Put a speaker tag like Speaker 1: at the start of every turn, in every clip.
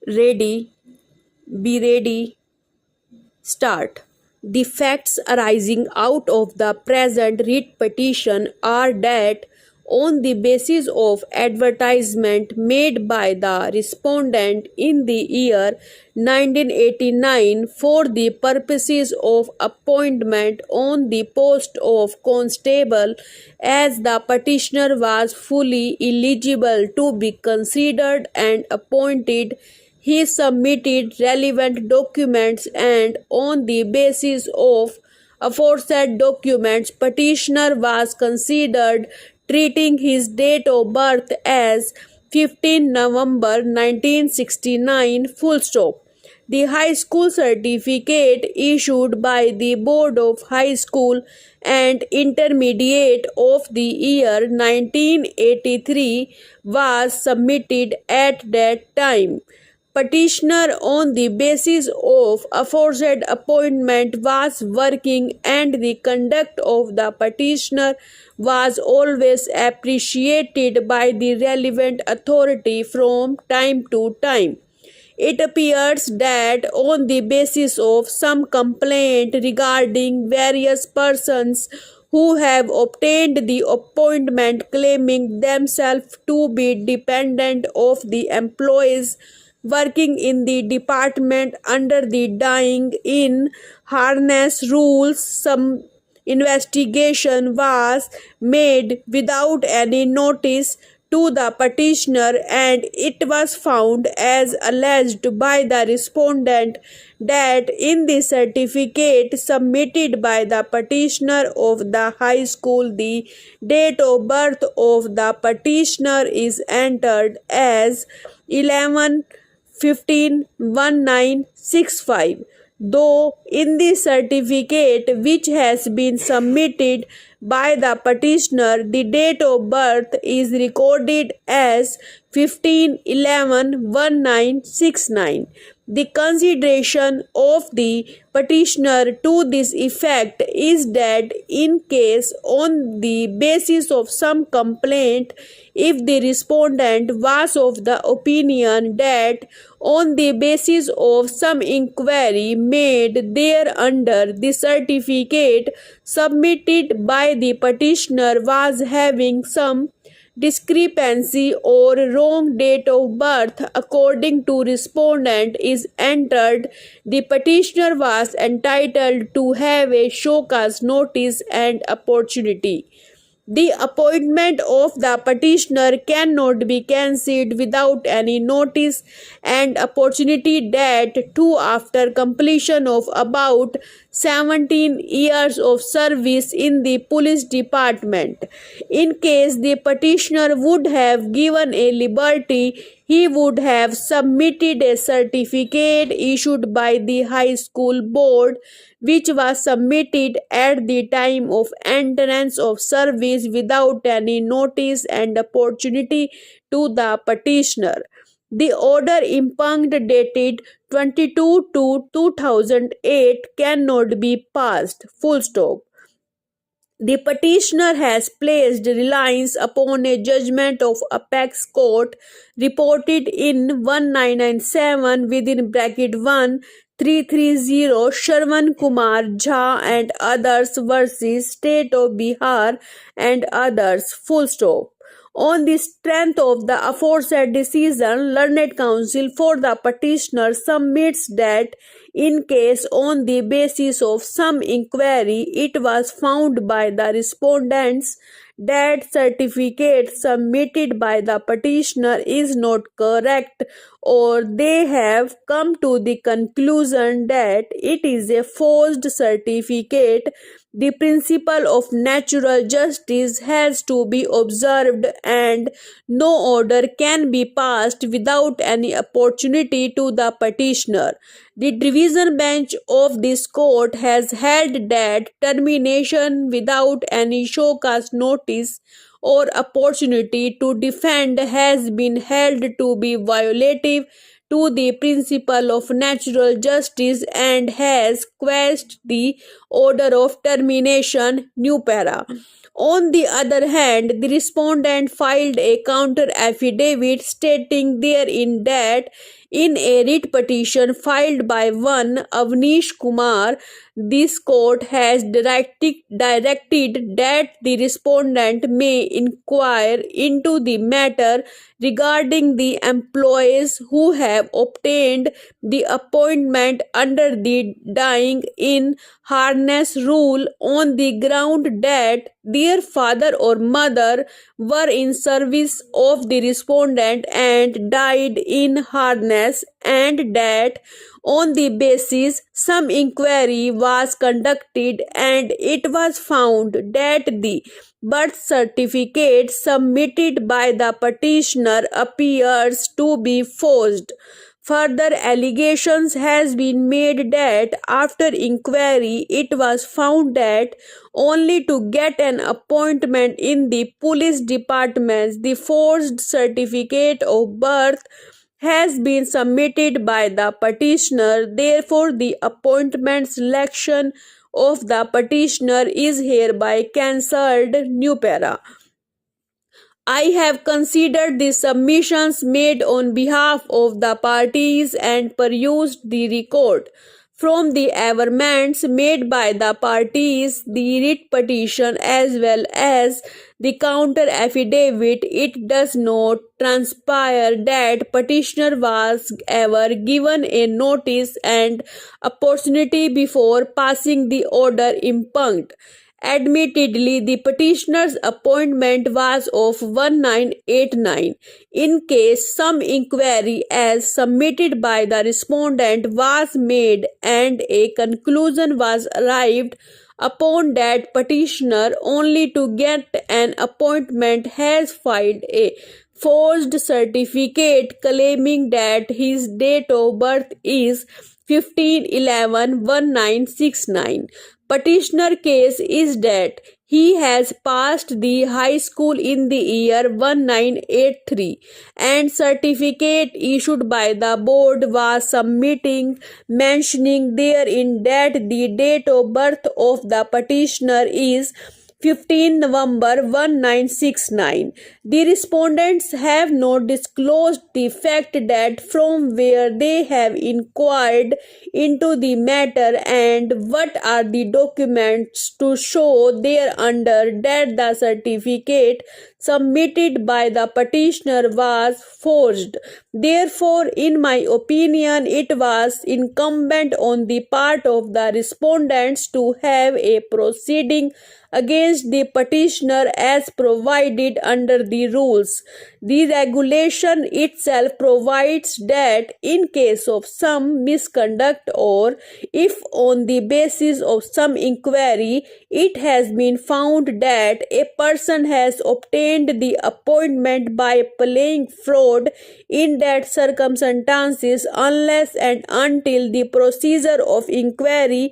Speaker 1: Ready, be ready, start. The facts arising out of the present writ petition are that on the basis of advertisement made by the respondent in the year 1989 for the purposes of appointment on the post of constable, as the petitioner was fully eligible to be considered and appointed, he submitted relevant documents, and on the basis of aforesaid documents, petitioner was considered, treating his date of birth as 15 November 1969 full stop. The high school certificate issued by the Board of High School and Intermediate of the year 1983 was submitted at that time. Petitioner, on the basis of aforesaid appointment, was working, and the conduct of the petitioner was always appreciated by the relevant authority from time to time. It appears that on the basis of some complaint regarding various persons who have obtained the appointment, claiming themselves to be dependent of the employees working in the department under the dying in harness rules, some investigation was made without any notice to the petitioner, and it was found, as alleged by the respondent, that in the certificate submitted by the petitioner of the high school, the date of birth of the petitioner is entered as 11/15/1965, though in the certificate which has been submitted by the petitioner, the date of birth is recorded as 15/11/1969. The consideration of the petitioner to this effect is that in case, on the basis of some complaint, if the respondent was of the opinion that on the basis of some inquiry made thereunder the certificate submitted by the petitioner was having some discrepancy or wrong date of birth according to respondent is entered, the petitioner was entitled to have a show cause notice and opportunity. The appointment of the petitioner cannot be cancelled without any notice and opportunity that too after completion of about 17 years of service in the police department. In case the petitioner would have given a liberty, he would have submitted a certificate issued by the high school board, which was submitted at the time of entrance of service without any notice and opportunity to the petitioner. The order impugned dated 22/2/2008 cannot be passed. Full stop. The petitioner has placed reliance upon a judgment of Apex Court reported in 1997 within bracket 1 330 Shravan Kumar Jha and others versus State of Bihar and others. Full stop. On the strength of the aforesaid decision, Learned Counsel for the petitioner submits that in case, on the basis of some inquiry, it was found by the respondents that certificate submitted by the petitioner is not correct, or they have come to the conclusion that it is a forged certificate, the principle of natural justice has to be observed, and no order can be passed without any opportunity to the petitioner. The division bench of this court has held that termination without any show cause notice or opportunity to defend has been held to be violative to the principle of natural justice and has quashed the order of termination. New para. On the other hand, the respondent filed a counter affidavit stating therein that In a writ petition filed by one Avnish Kumar, this court has directed that the respondent may inquire into the matter regarding the employees who have obtained the appointment under the dying in harness rule on the ground that their father or mother were in service of the respondent and died in harness, and that on the basis some inquiry was conducted and it was found that the birth certificate submitted by the petitioner appears to be forged. Further allegations has been made that after inquiry it was found that only to get an appointment in the police department the forged certificate of birth has been submitted by the petitioner. Therefore, the appointment selection of the petitioner is hereby cancelled. New para. I have considered the submissions made on behalf of the parties and perused the record. From the averments made by the parties, the writ petition as well as the counter affidavit, it does not transpire that petitioner was ever given a notice and opportunity before passing the order impugned. Admittedly, the petitioner's appointment was of 1989. In case some inquiry as submitted by the respondent was made and a conclusion was arrived upon that petitioner only to get an appointment has filed a forged certificate claiming that his date of birth is 15/11/1969. Petitioner case is that he has passed the high school in the year 1983 and certificate issued by the board was submitting mentioning therein that the date of birth of the petitioner is 15/11/1969. The respondents have not disclosed the fact that from where they have inquired into the matter and what are the documents to show thereunder that the certificate submitted by the petitioner was forged. Therefore, in my opinion, it was incumbent on the part of the respondents to have a proceeding against the petitioner as provided under the rules. The regulation itself provides that in case of some misconduct or if on the basis of some inquiry it has been found that a person has obtained the appointment by playing fraud, in that circumstances unless and until the procedure of inquiry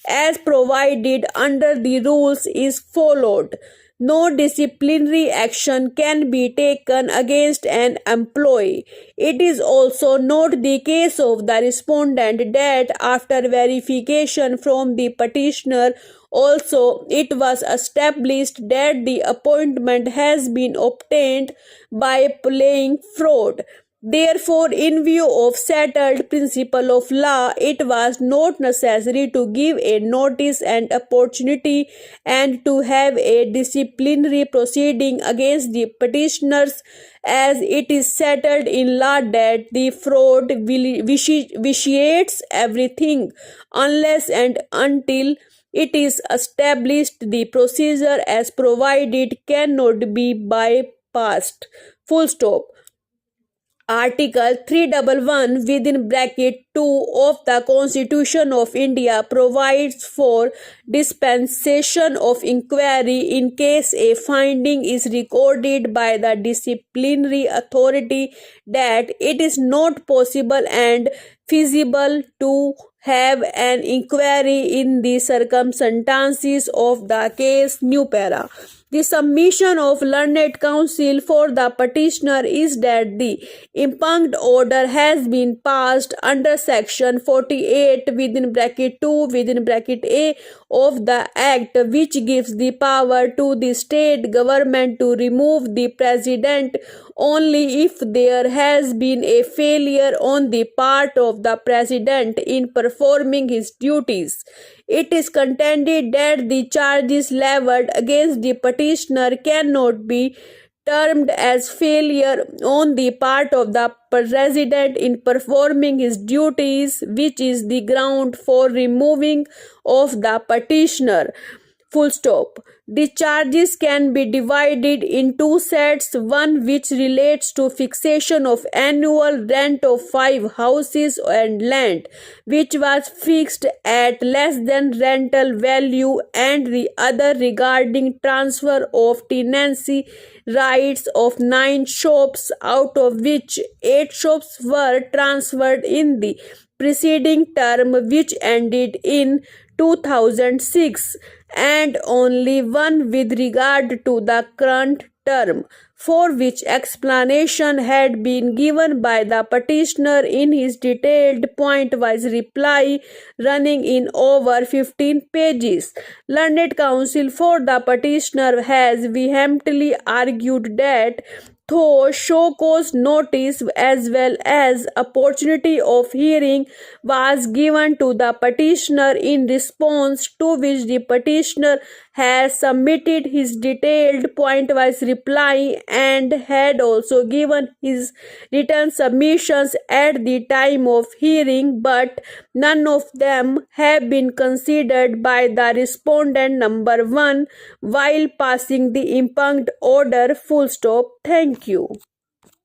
Speaker 1: as provided under the rules is followed, no disciplinary action can be taken against an employee. It is also not the case of the respondent that after verification from the petitioner also it was established that the appointment has been obtained by playing fraud. Therefore, in view of settled principle of law, it was not necessary to give a notice and opportunity and to have a disciplinary proceeding against the petitioners, as it is settled in law that the fraud vitiates everything unless and until it is established the procedure as provided cannot be bypassed. Full stop. Article 311 within bracket 2 of the Constitution of India provides for dispensation of inquiry in case a finding is recorded by the disciplinary authority that it is not possible and feasible to have an inquiry in the circumstances of the case. New para. The submission of learned counsel for the petitioner is that the impugned order has been passed under section 48 within bracket 2 within bracket A of the Act, which gives the power to the state government to remove the president only if there has been a failure on the part of the president in performing his duties. It is contended that the charges leveled against the petitioner cannot be termed as failure on the part of the president in performing his duties, which is the ground for removing of the petitioner. Full stop. The charges can be divided in two sets, one which relates to fixation of annual rent of 5 houses and land, which was fixed at less than rental value, and the other regarding transfer of tenancy rights of 9 shops, out of which 8 shops were transferred in the preceding term, which ended in 2006, and only one with regard to the current term, for which explanation had been given by the petitioner in his detailed point-wise reply running in over 15 pages. Learned counsel for the petitioner has vehemently argued that though show cause notice as well as opportunity of hearing was given to the petitioner, in response to which the petitioner has submitted his detailed point-wise reply and had also given his written submissions at the time of hearing, but none of them have been considered by the respondent number 1 while passing the impugned order. Full stop. Thank you.